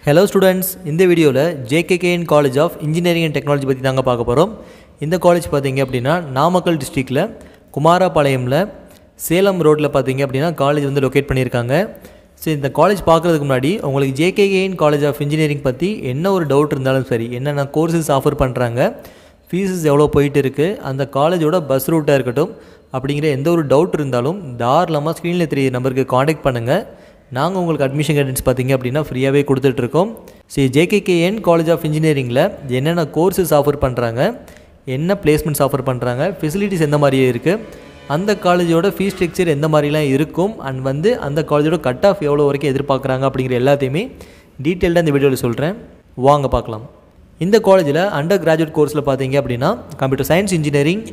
Hello students, இந்த வீடியோவில் JKKN College of Engineering and Technology பற்றி தாங்க பார்க்க போகிறோம். இந்த காலேஜ் பார்த்தீங்க அப்படின்னா நாமக்கல் டிஸ்ட்ரிக்டில் குமாரபாளையமில் சேலம் ரோட்டில் பார்த்தீங்க அப்படின்னா காலேஜ் வந்து லொக்கேட் பண்ணியிருக்காங்க. ஸோ இந்த காலேஜ் பார்க்குறதுக்கு முன்னாடி உங்களுக்கு JKKN College of Engineering பற்றி என்ன ஒரு டவுட் இருந்தாலும் சரி, என்னென்ன கோர்சஸ் ஆஃபர் பண்ணுறாங்க, ஃபீஸஸ் எவ்வளோ போயிட்டு இருக்குது, அந்த காலேஜோட பஸ் ரூட்டாக இருக்கட்டும் அப்படிங்கிற எந்த ஒரு டவுட் இருந்தாலும் தாராளமாக ஸ்க்ரீனில் தெரிய நம்பருக்கு காண்டாக்ட் பண்ணுங்கள். நாங்கள் உங்களுக்கு அட்மிஷன் கைடன்ஸ் பார்த்தீங்க அப்படின்னா ஃப்ரீயாகவே கொடுத்துட்ருக்கோம். சரி, JKKN காலேஜ் ஆஃப் இன்ஜினியரிங்கில் என்னென்ன கோர்சஸ் ஆஃபர் பண்ணுறாங்க, என்ன பிளேஸ்மெண்ட்ஸ் ஆஃபர் பண்ணுறாங்க, ஃபெசிலிட்டிஸ் எந்த மாதிரியே இருக்குது, அந்த காலேஜோட ஃபீஸ் ஸ்ட்ரக்சர் எந்த மாதிரிலாம் இருக்கும், அண்ட் வந்து அந்த காலேஜோட கட் ஆஃப் எவ்வளோ வரைக்கும் எதிர்பார்க்குறாங்க அப்படிங்கிற எல்லாத்தையுமே டீட்டெயில்டாக இந்த வீடியோவில் சொல்கிறேன். வாங்க பார்க்கலாம். இந்த காலேஜில் அண்டர் கிராஜுவேட் கோர்ஸில் பார்த்தீங்க அப்படின்னா computer science engineering,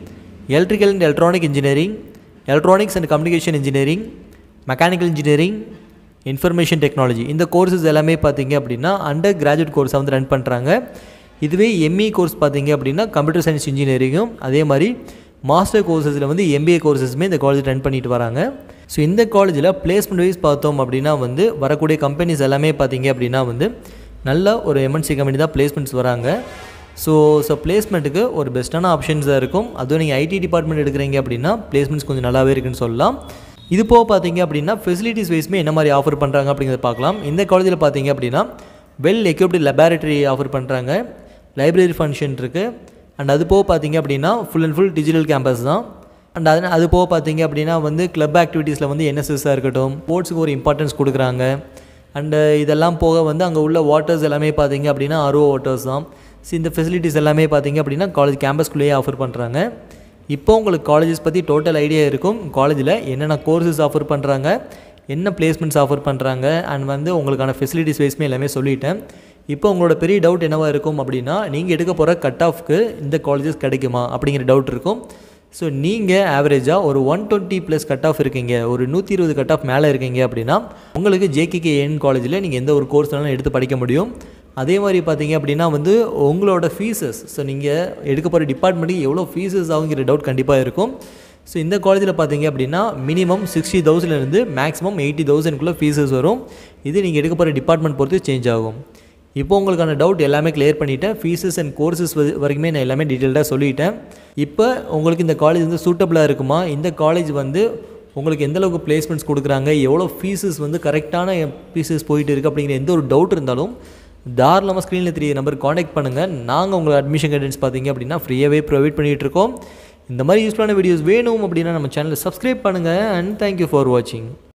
electrical and electronic engineering, electronics and communication engineering, mechanical engineering, information technology, இந்த கோர்ஸஸ் எல்லாமே பார்த்தீங்க அப்படின்னா அண்டர் கிராஜுவேட் கோர்ஸை வந்து ரன் பண்ணுறாங்க. இதுவே ME கோர்ஸ் பார்த்தீங்க அப்படின்னா கம்ப்யூட்டர் சயின்ஸ் இன்ஜினியரிங்கும், அதே மாதிரி மாஸ்டர் கோர்ஸஸில் வந்து MBA கோர்ஸஸுமே இந்த காலேஜ் ரன் பண்ணிட்டு வராங்க. ஸோ இந்த காலேஜில் பிளேஸ்மெண்ட் வைஸ் பார்த்தோம் அப்படின்னா வந்து வரக்கூடிய கம்பெனிஸ் எல்லாமே பார்த்தீங்க அப்படின்னா வந்து நல்ல ஒரு MNC கம்பெனி தான் பிளேஸ்மெண்ட்ஸ் வராங்க. ஸோ பிளேஸ்மெண்ட்டுக்கு ஒரு பெஸ்ட்டான ஆப்ஷன்ஸ் தான் இருக்கும். அதுவும் நீங்கள் IT டிபார்ட்மெண்ட் எடுக்கிறீங்க அப்படின்னா பிளேஸ்மெண்ட்ஸ் கொஞ்சம் நல்லாவே இருக்குன்னு சொல்லலாம். இது போக பார்த்தீங்க அப்படின்னா ஃபெசிலிட்டிஸ் வைஸ்மே என்ன மாதிரி ஆஃபர் பண்ணுறாங்க அப்படிங்கிறத பார்க்கலாம். இந்த காலேஜில் பார்த்தீங்க அப்படின்னா வெல் எக்யூப்டு லெபார்ட்டரி ஆஃபர் பண்ணுறாங்க, லைப்ரரி ஃபங்க்ஷன் இருக்குது, அண்ட் அது போக பார்த்தீங்க அப்படின்னா full and full digital campus தான். அண்ட் அது போக பார்த்தீங்க அப்படின்னா வந்து கிளப் ஆக்டிவிட்டீஸில் வந்து NSSஆக இருக்கட்டும், ஸ்போர்ட்ஸுக்கு ஒரு இம்பார்ட்டன்ஸ் கொடுக்குறாங்க. அண்டு இதெல்லாம் போக வந்து அங்கே உள்ள வாட்டர்ஸ் எல்லாமே பார்த்தீங்க அப்படின்னா RO வாட்டர்ஸ் தான். ஸோ இந்த ஃபெசிலிட்டிஸ் எல்லாமே பார்த்தீங்க அப்படின்னா காலேஜ் கேம்பஸ்குள்ளேயே ஆஃபர் பண்ணுறாங்க. இப்போ உங்களுக்கு காலேஜஸ் பற்றி டோட்டல் ஐடியா இருக்கும். காலேஜில் என்னென்ன கோர்சஸ் ஆஃபர் பண்ணுறாங்க, என்ன பிளேஸ்மெண்ட்ஸ் ஆஃபர் பண்ணுறாங்க, அண்ட் வந்து உங்களுக்கான ஃபெசிலிட்டிஸ் வைஸ்மே எல்லாமே சொல்லிட்டேன். இப்போ உங்களோட பெரிய டவுட் என்னவாக இருக்கும் அப்படின்னா, நீங்கள் எடுக்க போகிற கட் ஆஃப்க்கு இந்த காலேஜஸ் கிடைக்குமா அப்படிங்கிற டவுட் இருக்கும். ஸோ நீங்கள் ஆவரேஜாக ஒரு 120+ கட் ஆஃப் இருக்கீங்க, ஒரு 120 கட் ஆஃப் மேலே இருக்கீங்க அப்படின்னா உங்களுக்கு JKKN காலேஜில் நீங்கள் எந்த ஒரு கோர்ஸ்னாலும் எடுத்து படிக்க முடியும். அதே மாதிரி பார்த்தீங்க அப்படின்னா வந்து உங்களோட ஃபீஸஸ், ஸோ நீங்கள் எடுக்க போகிற டிபார்ட்மெண்ட்டுக்கு எவ்வளோ ஃபீஸஸ் ஆகுங்கிற டவுட் கண்டிப்பாக இருக்கும். ஸோ இந்த காலேஜில் பார்த்தீங்க அப்படின்னா மினிமம் 60,000 மேக்ஸிமம் 80,000 ஃபீஸஸ் வரும். இது நீங்கள் எடுக்க போகிற டிபார்ட்மெண்ட் பொறுத்து சேஞ்ச் ஆகும். இப்போ உங்களுக்கான டவுட் எல்லாமே கிளியர் பண்ணிவிட்டேன். ஃபீஸஸ் அண்ட் கோர்சஸ் வரைக்குமே நான் எல்லாமே டீட்டெயில்டாக சொல்லிட்டேன். இப்போ உங்களுக்கு இந்த காலேஜ் வந்து சூட்டபுளாக இருக்குமா, இந்த காலேஜ் வந்து உங்களுக்கு எந்தளவுக்கு பிளேஸ்மெண்ட்ஸ் கொடுக்குறாங்க, எவ்வளோ ஃபீஸஸ் வந்து கரெக்டான ஃபீஸஸ் போயிட்டு இருக்குது அப்படிங்கிற எந்த ஒரு டவுட் இருந்தாலும் தாராளமாக ஸ்க்ரீனில் தெரிய நம்பருக்கு காண்டாக்ட் பண்ணுங்கள். நாங்கள் உங்களுக்கு அட்மிஷன் கைடன்ஸ் பார்த்தீங்க அப்படின்னா ஃப்ரீயாகவே ப்ரொவைட் பண்ணிகிட்ருக்கோம். இந்த மாதிரி யூஸ்ஃபுல்லான வீடியோஸ் வேணும் அப்படின்னா நம்ம சேனலை சப்ஸ்கிரைப் பண்ணுங்கள். அண்ட் தேங்க்யூ ஃபார் வாட்சிங்.